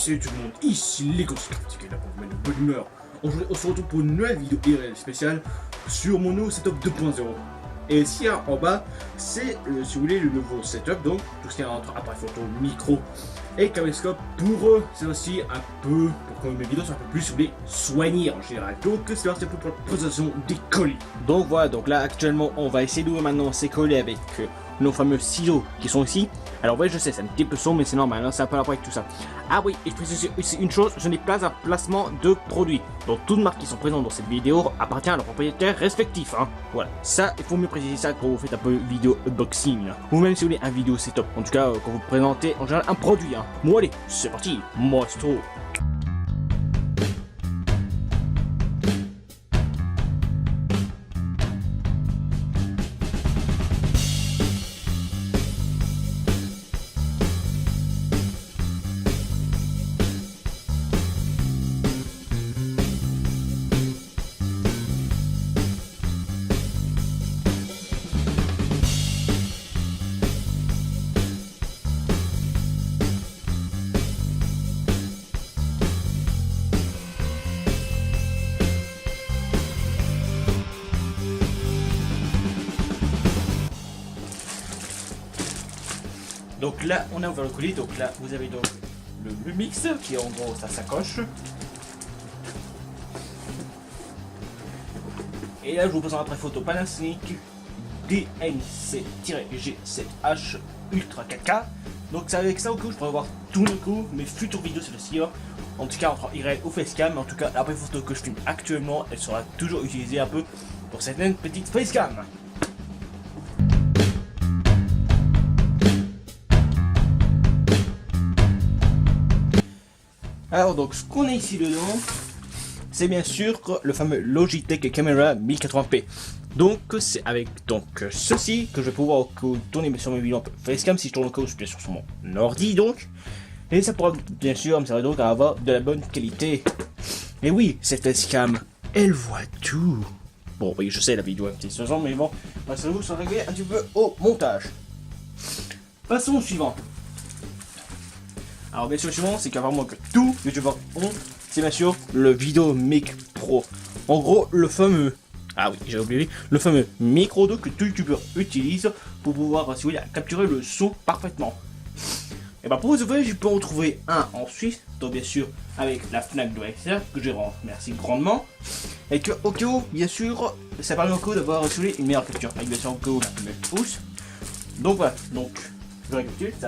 Salut tout le monde, ici les Conséquences qui est là pour vous mettre de bonne humeur. On se retrouve pour une nouvelle vidéo IRL spéciale sur mon nouveau setup 2.0. Et ici en bas, c'est si vous voulez le nouveau setup, donc tout ce qui est entre appareil photo, micro et caméscope. Pour eux, c'est aussi un peu, pour que mes vidéos soient un peu plus, si vous voulez, soignées en général. Donc c'est parti un peu pour la présentation des colis. Donc voilà, donc là actuellement on va essayer d'ouvrir maintenant ces colis avec nos fameux ciseaux qui sont ici. Alors ouais, je sais, c'est un petit peu sombre, mais c'est normal, hein, c'est un peu après avec tout ça. Ah oui, et je précise aussi une chose, je n'ai pas un placement de produits. Donc toutes les marques qui sont présentes dans cette vidéo appartiennent à leurs propriétaires respectifs. Hein. Voilà, ça, il faut mieux préciser ça quand vous faites un peu vidéo unboxing. Hein. Ou même si vous voulez un vidéo setup. En tout cas, quand vous présentez en général un produit. Hein. Bon allez, c'est parti, Mostro. Donc là, on a ouvert le colis. Donc là, vous avez donc le Lumix qui est en gros sa sacoche. Et là, je vous présente un appareil photo Panasonic DNC-G7H Ultra 4K. Donc c'est avec ça que je pourrais voir tous mes futures vidéos sur le site. En tout cas, entre IRL ou Facecam. Mais en tout cas, l'appareil photo que je filme actuellement, elle sera toujours utilisée un peu pour certaines petites Facecam. Alors donc ce qu'on a ici dedans, c'est bien sûr le fameux Logitech Camera 1080p. Donc c'est avec ceci que je vais pouvoir tourner sur mes vidéos Facecam si je tourne bien sûr sur mon ordi donc. Et ça pourra bien sûr me servir donc à avoir de la bonne qualité. Et oui, cette Facecam, elle voit tout. Bon oui, je sais, la vidéo est un petit peu mais bon, passez-vous sur régler un petit peu au montage. Passons au suivant. Alors bien sûr le suivant, c'est qu'apparemment que tous les youtubeurs ont, c'est bien sûr le Videomic Pro. En gros, le fameux, ah oui, j'ai oublié, le fameux micro que tout youtubeur utilise pour pouvoir, si vous voulez, capturer le son parfaitement. Et bah pour vous ouvrir, je peux en retrouver un en Suisse, donc bien sûr avec la Fnac de XR, que je remercie grandement. Et que au cas où, bien sûr, ça permet au cas où d'avoir, si vous voulez, une meilleure capture. Avec bien sûr au cas où la 9 pouces. Donc voilà, donc je récapitule, c'est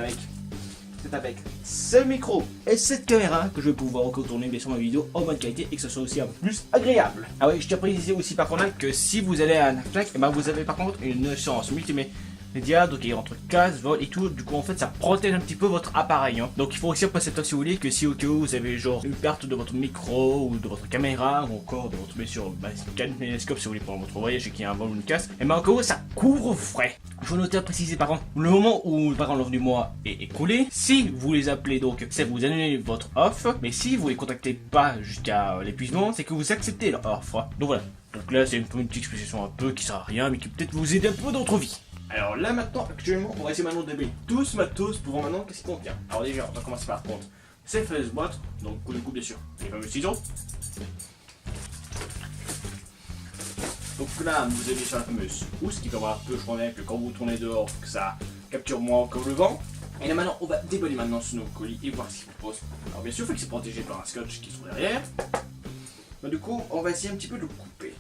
avec ce micro et cette caméra que je vais pouvoir encore tourner bien sûr ma vidéo en bonne qualité et que ce soit aussi un peu plus agréable. Ah oui, je tiens à préciser aussi par contre là que si vous allez à Fnac, et ben vous avez par contre une séance multimédia, donc il y a entre casse, vol et tout, du coup en fait ça protège un petit peu votre appareil. Hein. Donc il faut aussi passer ça si vous voulez que si au cas où vous avez genre une perte de votre micro ou de votre caméra ou encore de votre bien sûr caméscope si vous voulez pour votre voyage et qu'il y a un vol ou une casse, et ben au cas où ça couvre frais. Il faut noter à préciser par contre, le moment où par exemple l'offre du mois est écoulé, si vous les appelez donc, c'est vous annulez votre offre, mais si vous les contactez pas jusqu'à l'épuisement, c'est que vous acceptez leur offre. Donc voilà, donc là c'est une petite explication un peu qui sert à rien mais qui peut-être vous aider un peu dans votre vie. Alors là maintenant, actuellement, on va essayer maintenant de déballer tout ce matos pour voir maintenant qu'est-ce qu'il contient. Alors déjà, on va commencer par contre cette fameuse boîte, donc le coup bien sûr, les fameux ciseaux. Donc là, vous avez sur la fameuse housse qui peut avoir un peu, je crois même que quand vous tournez dehors, que ça capture moins que le vent. Et là maintenant, on va déballer maintenant ce nos colis et voir ce qu'il propose. Alors bien sûr, il faut qu'il soit protégé par un scotch qui se trouve derrière. Bah, du coup, on va essayer un petit peu de le couper.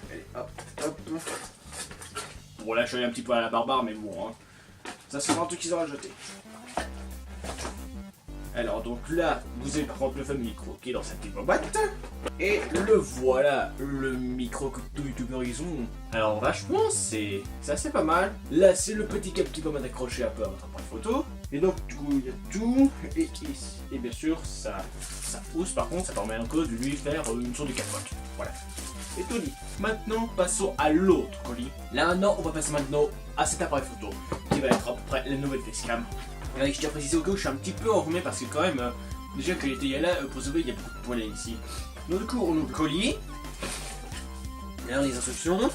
Allez, hop, hop. Bon là je suis un petit peu à la barbare mais bon hein. Ça c'est un truc qu'ils ont rajouté. Alors donc là vous avez par contre le fameux micro qui est dans cette petite boîte. Et le voilà, le micro que tous les youtubeurs ils ont. Alors vachement c'est assez pas mal. Là c'est le petit câble qui permet d'accrocher un peu à votre appareil photo. Et donc du coup il y a tout. Et bien sûr ça pousse par contre ça permet encore de lui faire une sorte de capote. Voilà. Et tout dit. Maintenant, passons à l'autre colis. Là maintenant, on va passer maintenant à cet appareil photo qui va être à peu près la nouvelle Facecam. Et je tiens à préciser au cas où je suis un petit peu enrhumé parce que quand même, déjà que j'étais là, pour sauver, il y a beaucoup de poils ici. Donc du coup, on ouvre le colis. Là, les instructions.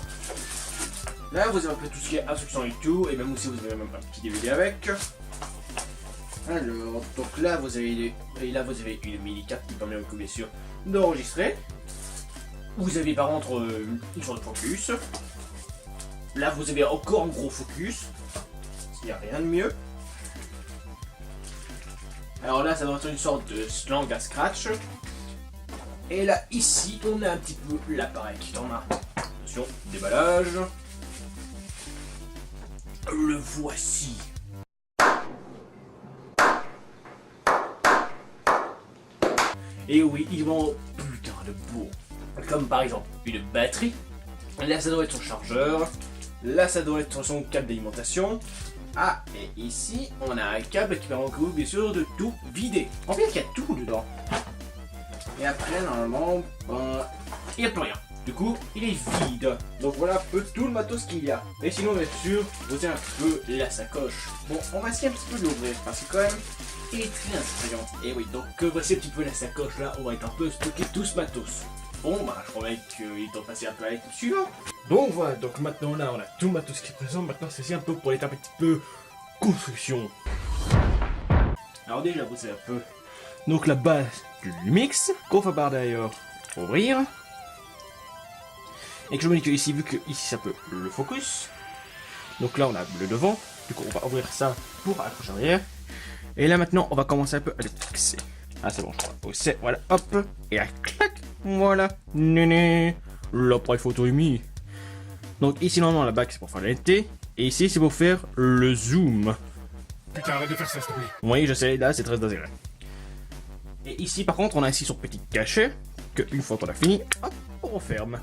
Là, vous avez un peu tout ce qui est instructions et tout, et même aussi vous avez même un petit DVD avec. Alors, donc là vous avez une mini carte qui permet bien sûr d'enregistrer. Vous avez par contre une sorte de focus. Là vous avez encore un gros focus. Il n'y a rien de mieux. Alors là ça doit être une sorte de slang à scratch. Et là ici on a un petit peu l'appareil qui en a. Attention, déballage. Le voici. Et oui, il vend putain de beau. Comme par exemple une batterie. Là ça doit être son chargeur. Là ça doit être son câble d'alimentation. Ah, et ici on a un câble qui permet bien sûr de tout vider. En fait il y a tout dedans. Et après normalement, il n'y a plus rien. Du coup, il est vide. Donc voilà un peu tout le matos qu'il y a. Et sinon, bien sûr, vous avez un peu la sacoche. Bon, on va essayer un petit peu de l'ouvrir parce que quand même, il est très attrayant. Et oui, donc voici un petit peu la sacoche là. On va être un peu stocker tout ce matos. Bon, bah, je crois qu'il est temps de passer un peu à l'étape suivante. Donc voilà, donc maintenant là, on a tout le matos qui est présent. Maintenant, c'est un peu pour l'étape un petit peu construction. Alors déjà, vous savez un peu. Donc la base du mix, qu'on va par d'ailleurs ouvrir. Et que je me dis que ici, vu que ici ça peut le focus. Donc là on a le devant. Du coup on va ouvrir ça pour accrocher arrière. Et là maintenant on va commencer un peu à le fixer. Ah c'est bon, je crois. C'est voilà, hop. Et là, clac. Voilà. Néné. L'appareil photo est mis. Donc ici normalement la bague c'est pour faire la netteté. Et ici c'est pour faire le zoom. Putain, arrête de faire ça s'il te plaît. Oui je sais, là c'est très désiré. Et ici par contre on a ici son petit cachet. Que une fois qu'on a fini, hop, on referme.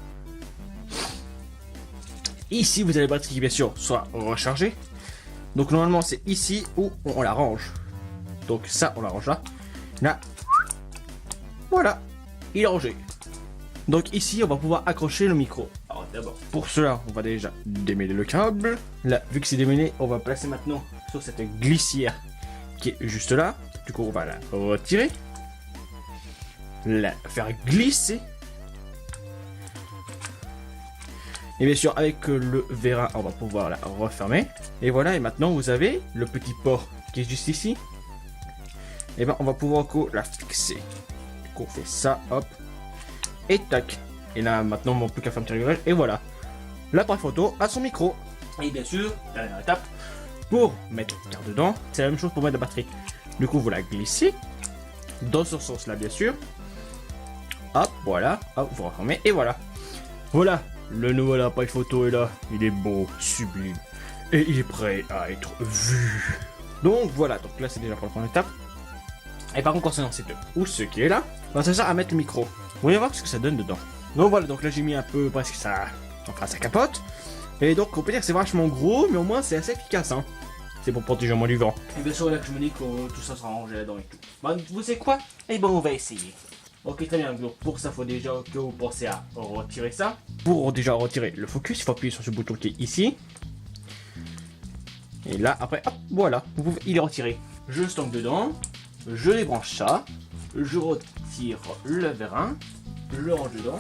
Ici, vous avez la batterie qui, bien sûr, soit rechargée. Donc, normalement, c'est ici où on la range. Donc, ça, on la range là. Là. Voilà. Il est rangé. Donc, ici, on va pouvoir accrocher le micro. Alors, d'abord, pour cela, on va déjà démêler le câble. Là, vu que c'est démêlé, on va placer maintenant sur cette glissière qui est juste là. Du coup, on va la retirer. La faire glisser. Et bien sûr, avec le vérin, on va pouvoir la refermer. Et voilà, et maintenant, vous avez le petit port qui est juste ici. Et ben, on va pouvoir la fixer. Du coup, on fait ça, hop. Et tac. Et là, maintenant, on n'a plus qu'à faire un petit réglage. Et voilà. L'appareil photo a son micro. Et bien sûr, dernière étape, pour mettre la carte dedans, c'est la même chose pour mettre la batterie. Du coup, vous la glissez. Dans ce sens-là, bien sûr. Hop, voilà. Hop, vous refermez. Et voilà. Voilà. Le nouvel appareil photo est là, il est beau, sublime, et il est prêt à être vu. Donc voilà, donc là c'est déjà pour la première étape. Et par contre concernant cette housse qui est là, ben, ça sert à mettre le micro. Vous allez voir ce que ça donne dedans. Donc voilà, donc là j'ai mis un peu presque ça, enfin ça capote. Et donc on peut dire que c'est vachement gros, mais au moins c'est assez efficace. Hein. C'est pour protéger au moins du vent. Et bien sûr là que je me dis que tout ça sera rangé là-dedans et tout. Ben, vous savez quoi? Eh ben on va essayer. Ok, très bien, donc pour ça, il faut déjà que vous pensez à retirer ça. Pour déjà retirer le focus, il faut appuyer sur ce bouton qui est ici. Et là, après, hop, voilà, il est retiré. Je stocke dedans, je débranche ça, je retire le vérin, je le range dedans.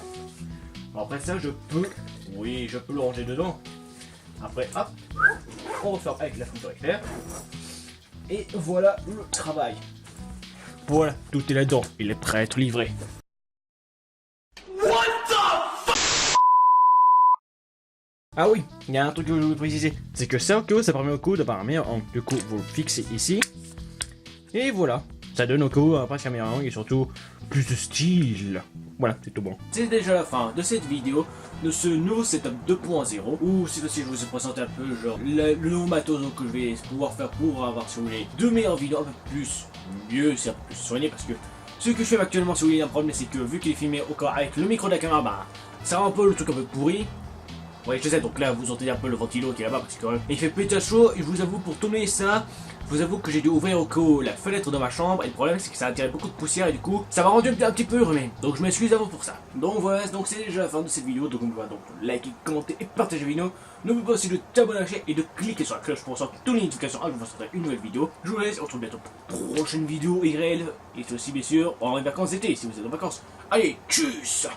Après ça, je peux le ranger dedans. Après, hop, on referme avec la photo éclair. Et voilà le travail. Voilà, tout est là-dedans, il est prêt à être livré. What the fuck? Ah oui, il y a un truc que je voulais préciser, c'est que ça, ça permet au coup d'avoir un meilleur angle. Du coup, vous le fixez ici, et voilà, ça donne au coup presque un meilleur angle et surtout plus de style. Voilà, c'est tout bon. C'est déjà la fin de cette vidéo, de ce nouveau setup 2.0, où cette fois-ci je vous ai présenté un peu genre le nouveau matos que je vais pouvoir faire pour avoir, si vous voulez, de meilleures vidéos, un peu plus mieux, c'est un peu plus soigné, parce que ce que je fais actuellement, si vous voulez, un problème, c'est que vu qu'il est filmé au corps avec le micro de la caméra, bah ça rend un peu le truc un peu pourri. Ouais, je sais, donc là vous entendez un peu le ventilo qui est là-bas, parce que il fait putain chaud, et je vous avoue, pour tourner ça, je vous avoue que j'ai dû ouvrir au cas la fenêtre de ma chambre, et le problème c'est que ça a attiré beaucoup de poussière, et du coup ça m'a rendu un petit peu urmé, donc je m'excuse à vous pour ça. Donc voilà, donc c'est déjà la fin de cette vidéo, donc on va donc liker, commenter et partager la vidéo. N'oubliez pas aussi de t'abonner à la chaîne et de cliquer sur la cloche pour recevoir toutes les notifications je vous montrerai une nouvelle vidéo. Je vous laisse, on se retrouve bientôt pour une prochaine vidéo IRL, et aussi bien sûr en vacances d'été si vous êtes en vacances. Allez, tchuss!